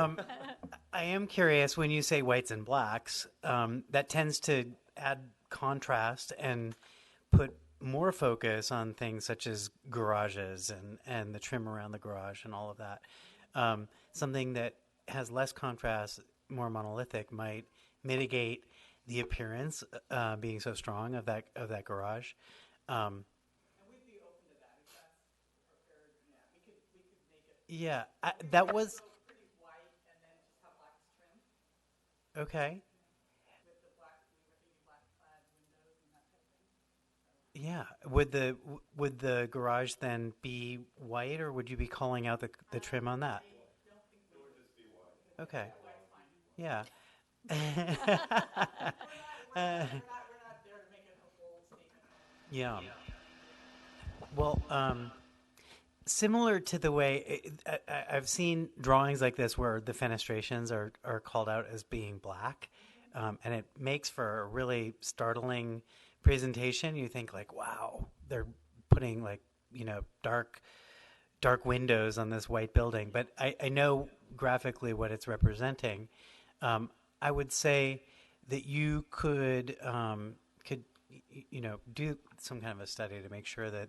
S6: I am curious, when you say whites and blacks, that tends to add contrast and put more focus on things such as garages and the trim around the garage and all of that. Something that has less contrast, more monolithic, might mitigate the appearance being so strong of that garage.
S13: And we'd be open to that if that's prepared. Yeah, we could make it.
S6: Yeah, that was
S13: Go pretty white and then just have black trim
S6: okay.
S13: with the black. We were thinking black clad windows and that type of thing.
S6: Yeah, would the garage then be white, or would you be calling out the trim on that? Okay. Yeah.
S13: We're not there to make a bold statement.
S6: Yeah. Well, similar to the way I've seen drawings like this where the fenestrations are called out as being black, and it makes for a really startling presentation. You think like, wow, they're putting like, dark windows on this white building, but I know graphically what it's representing. I would say that you could do some kind of a study to make sure that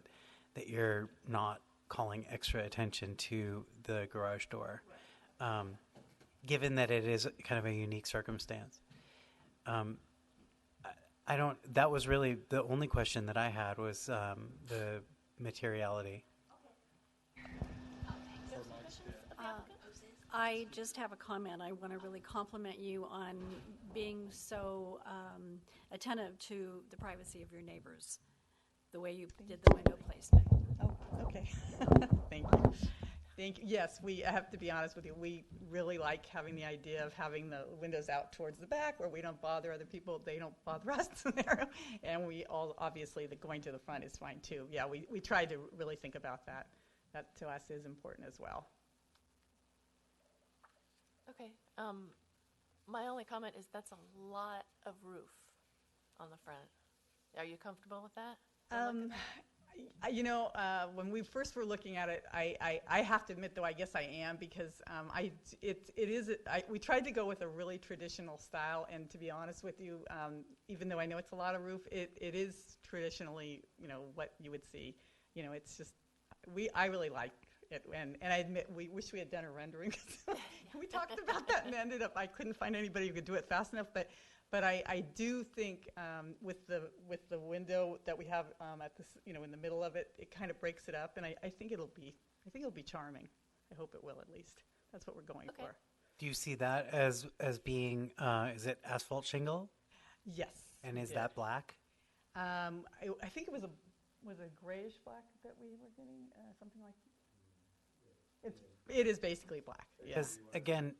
S6: you're not calling extra attention to the garage door, given that it is kind of a unique circumstance. I don't. That was really the only question that I had was the materiality.
S5: I just have a comment. I want to really compliment you on being so attentive to the privacy of your neighbors, the way you did the window placement.
S13: Oh, okay. Thank you. Thank you. Yes, I have to be honest with you. We really like having the idea of having the windows out towards the back where we don't bother other people. They don't bother us there. And we all, obviously, going to the front is fine too. Yeah, we tried to really think about that. That to us is important as well.
S1: Okay. My only comment is that's a lot of roof on the front. Are you comfortable with that?
S13: When we first were looking at it, I have to admit, though, I guess I am, because we tried to go with a really traditional style, and to be honest with you, even though I know it's a lot of roof, it is traditionally, what you would see. It's just, I really like it, and I admit, we wish we had done a rendering. We talked about that and ended up, I couldn't find anybody who could do it fast enough, but I do think with the window that we have at this, in the middle of it, it kind of breaks it up, and I think it'll be charming. I hope it will, at least. That's what we're going for.
S6: Do you see that as being is it asphalt shingle?
S13: Yes.
S6: And is that black?
S13: I think it was a grayish black that we were getting, something like. It is basically black.
S6: Because again,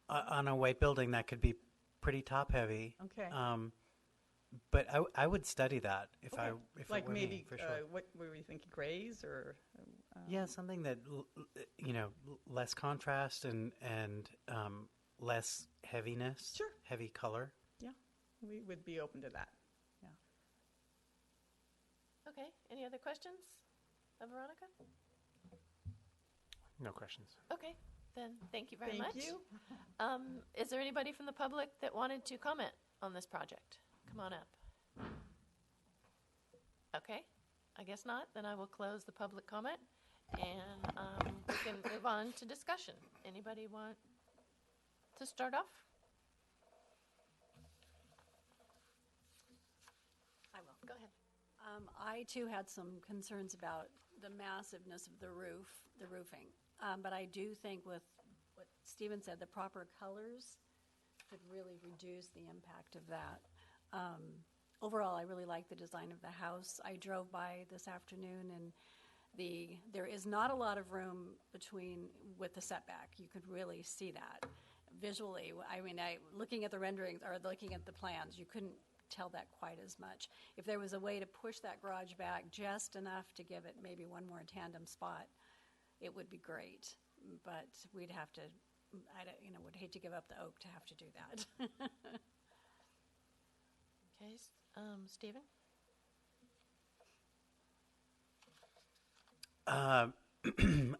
S6: on a white building that could be pretty top heavy.
S13: Okay.
S6: But I would study that if
S13: Okay.
S6: if
S13: like
S6: it were
S13: maybe
S6: me, for sure.
S13: What were you thinking, grays or?
S6: Yeah, something that less contrast and less heaviness.
S13: Sure.
S6: Heavy color.
S13: Yeah, we would be open to that. Yeah.
S1: Okay. Any other questions of Veronica?
S3: No questions.
S1: Okay. Then thank you very
S13: Thank
S1: much.
S13: you.
S1: Is there anybody from the public that wanted to comment on this project? Come on up. Okay. I guess not. Then I will close the public comment, and we can move on to discussion. Anybody want to start off?
S5: I will.
S1: Go ahead.
S5: I too had some concerns about the massiveness of the roofing. But I do think with what Stephen said, the proper colors could really reduce the impact of that. Overall, I really like the design of the house. I drove by this afternoon, and there is not a lot of room with the setback. You could really see that visually. I mean, looking at the renderings or looking at the plans, you couldn't tell that quite as much. If there was a way to push that garage back just enough to give it maybe one more tandem spot, it would be great. But we'd have to I don't, would hate to give up the oak to have to do that.
S1: Okay, Stephen?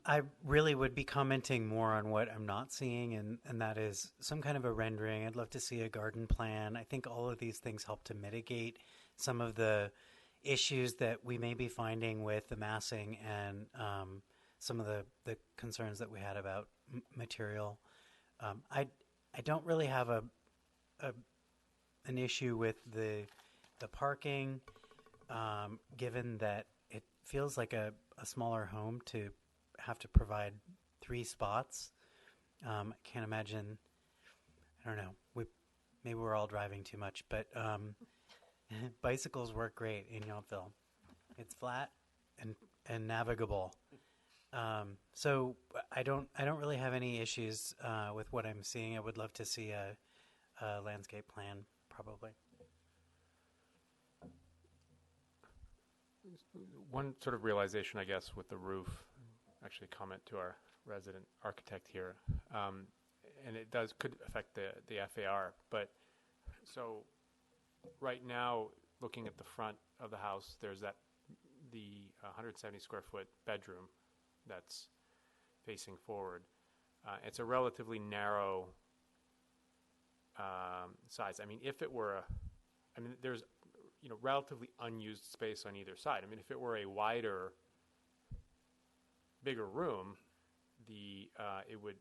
S6: I really would be commenting more on what I'm not seeing, and that is some kind of a rendering. I'd love to see a garden plan. I think all of these things help to mitigate some of the issues that we may be finding with the massing and some of the concerns that we had about material. I don't really have an issue with the parking, given that it feels like a smaller home to have to provide 3 spots. I can't imagine. I don't know. Maybe we're all driving too much, but bicycles work great in Yountville. It's flat and navigable. So I don't really have any issues with what I'm seeing. I would love to see a landscape plan, probably.
S3: One sort of realization, I guess, with the roof, actually a comment to our resident architect here, and it could affect the FAR, but so right now, looking at the front of the house, there's the 170 square foot bedroom that's facing forward. It's a relatively narrow size. I mean, if it were there's relatively unused space on either side. I mean, if it were a wider, bigger room, it would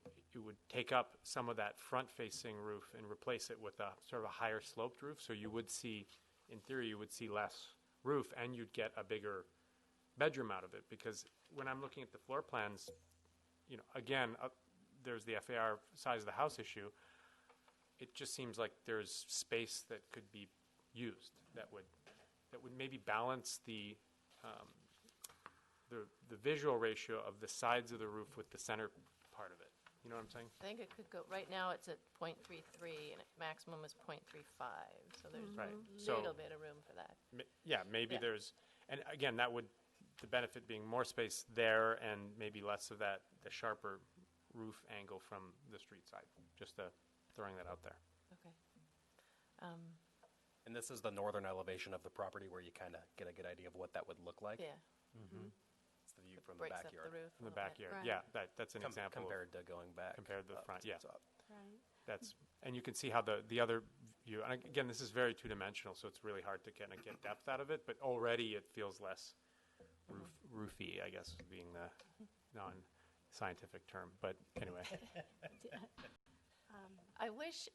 S3: take up some of that front-facing roof and replace it with a sort of a higher sloped roof. So you would see, in theory, you would see less roof, and you'd get a bigger bedroom out of it. Because when I'm looking at the floor plans, again, there's the FAR size of the house issue. It just seems like there's space that could be used that would maybe balance the visual ratio of the sides of the roof with the center part of it. You know what I'm saying?
S1: I think it could go, right now it's at 0.33 and maximum is 0.35, so there's
S3: Right.
S1: a little bit of room for that.
S3: Maybe
S1: Yeah.
S3: there's, and again, the benefit being more space there and maybe less of the sharper roof angle from the street side. Just throwing that out there.
S1: Okay.
S4: And this is the northern elevation of the property where you kind of get a good idea of what that would look like.
S1: Yeah.
S4: It's the view from the
S1: Breaks up
S4: backyard.
S1: the roof.
S3: From
S1: a
S3: the
S1: little bit.
S3: backyard.
S5: Right.
S3: Yeah, that's an example.
S4: Compared to going back.
S3: Compared to the front, yeah.
S4: top.
S5: Right.
S3: And you can see how the other view, and again, this is very two-dimensional, so it's really hard to kind of get depth out of it, but already it feels less roofy, I guess, being the non-scientific term. But anyway.
S1: I wish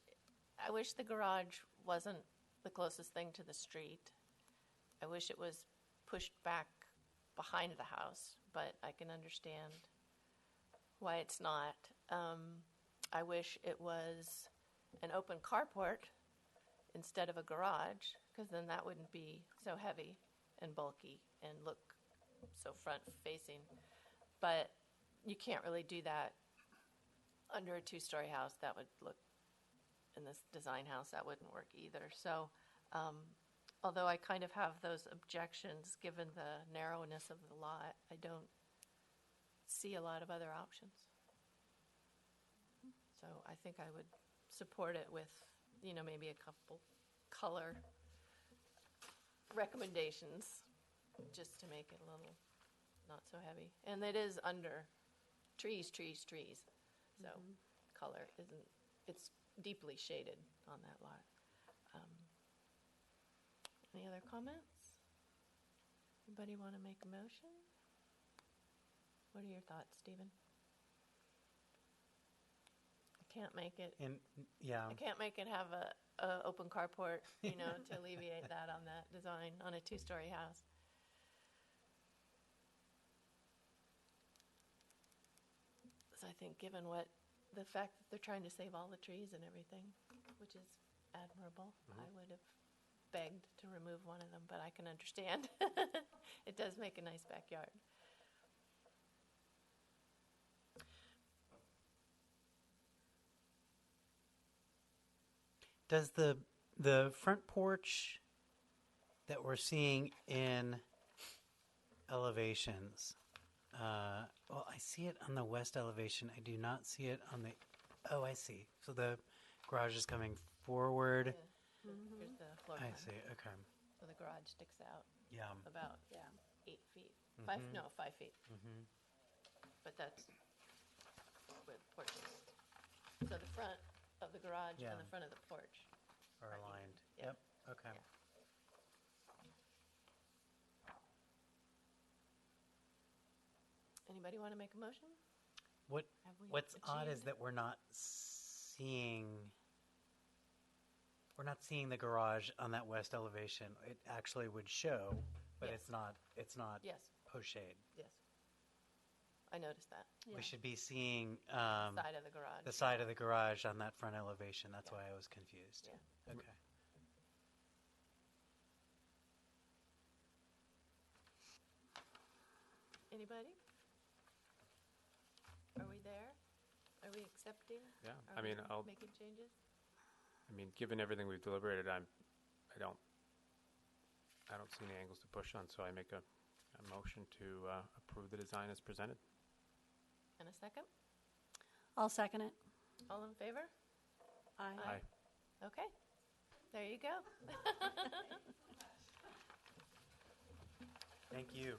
S1: the garage wasn't the closest thing to the street. I wish it was pushed back behind the house, but I can understand why it's not. I wish it was an open carport instead of a garage, because then that wouldn't be so heavy and bulky and look so front-facing. But you can't really do that under a 2-story house. That would look, in this design house, that wouldn't work either. So although I kind of have those objections given the narrowness of the lot, I don't see a lot of other options. So I think I would support it with, maybe a couple color recommendations just to make it a little not so heavy. And it is under trees. So color it's deeply shaded on that lot. Any other comments? Anybody want to make a motion? What are your thoughts, Stephen? I can't make it. I can't make it have a open carport, to alleviate that on that design on a 2-story house. So I think given the fact that they're trying to save all the trees and everything, which is admirable, I would have begged to remove one of them, but I can understand. It does make a nice backyard.
S6: Does the front porch that we're seeing in elevations, well, I see it on the west elevation. I do not see it on the Oh, I see. So the garage is coming forward.
S1: Here's the floor
S6: I
S1: plan.
S6: see. Okay.
S1: So the garage sticks out
S6: Yeah.
S1: about 8 feet. 5 feet.
S6: Mm-hmm.
S1: But that's with porches. So the front of the garage
S6: Yeah.
S1: and the front of the porch.
S6: Are
S1: Right.
S6: aligned.
S1: Yeah.
S6: Yep. Okay.
S1: Yeah. Anybody want to make a motion?
S6: What
S1: Have we
S6: What's odd is
S1: achieved-
S6: that we're not seeing the garage on that west elevation. It actually would show, but
S1: Yes.
S6: it's not
S1: Yes,
S6: post shade.
S1: yes. I noticed that.
S6: We should be seeing
S1: Side of the garage.
S6: the side of the garage on that front elevation. That's why I was confused.
S1: Yeah.
S6: Okay.
S1: Anybody? Are we there? Are we accepting?
S3: Yeah,
S1: Are
S3: I mean,
S1: we
S3: I'll,
S1: making changes?
S3: I mean, given everything we've deliberated, I don't see any angles to push on, so I make a motion to approve the design as presented.
S1: And a second?
S5: I'll second it.
S1: All in favor?
S3: Aye.
S1: Okay, there you go.
S6: Thank you.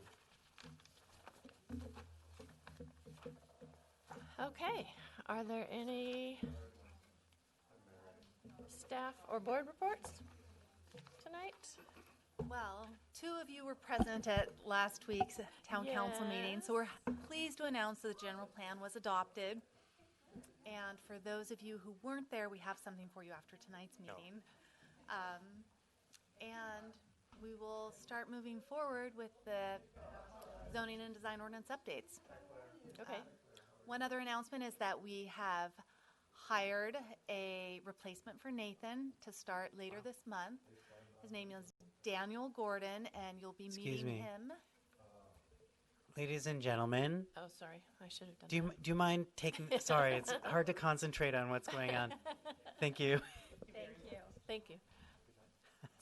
S1: Okay, are there any staff or board reports tonight?
S11: Well, two of you were present at last week's town council meeting, so we're pleased to announce that the general plan was adopted. And for those of you who weren't there, we have something for you after tonight's meeting. And we will start moving forward with the zoning and design ordinance updates.
S1: Okay,
S11: One other announcement is that we have hired a replacement for Nathan to start later this month. His name is Daniel Gordon, and you'll be
S6: Excuse
S11: meeting
S6: me.
S11: him.
S6: Ladies and gentlemen,
S1: oh, sorry, I should have done that.
S6: do you mind taking? Sorry, it's hard to concentrate on what's going on. Thank you.
S11: Thank you.
S1: Thank you.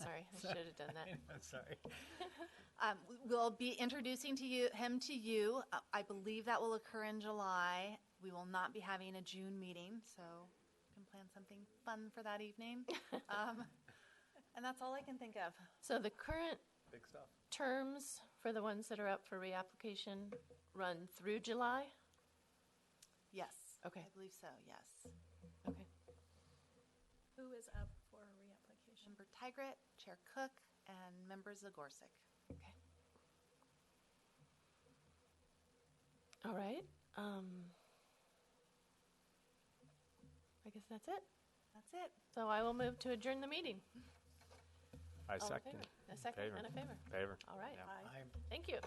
S1: Sorry, I should have done that.
S6: I'm sorry.
S11: We'll be introducing him to you. I believe that will occur in July. We will not be having a June meeting, so you can plan something fun for that evening. And that's all I can think of.
S1: So the current
S3: Big stuff.
S1: terms for the ones that are up for reapplication run through July?
S11: Yes.
S1: Okay.
S11: I believe so, yes.
S1: Okay.
S5: Who is up for reapplication?
S11: Member Tigret, Chair Cook, and Member Zagorczyk.
S1: Okay. All right. I guess that's it.
S11: That's it.
S1: So I will move to adjourn the meeting.
S3: I
S1: All in
S3: second.
S1: favor? A second
S3: Favor.
S1: and a favor.
S3: Favor.
S1: All right.
S3: Yeah.
S1: Thank you.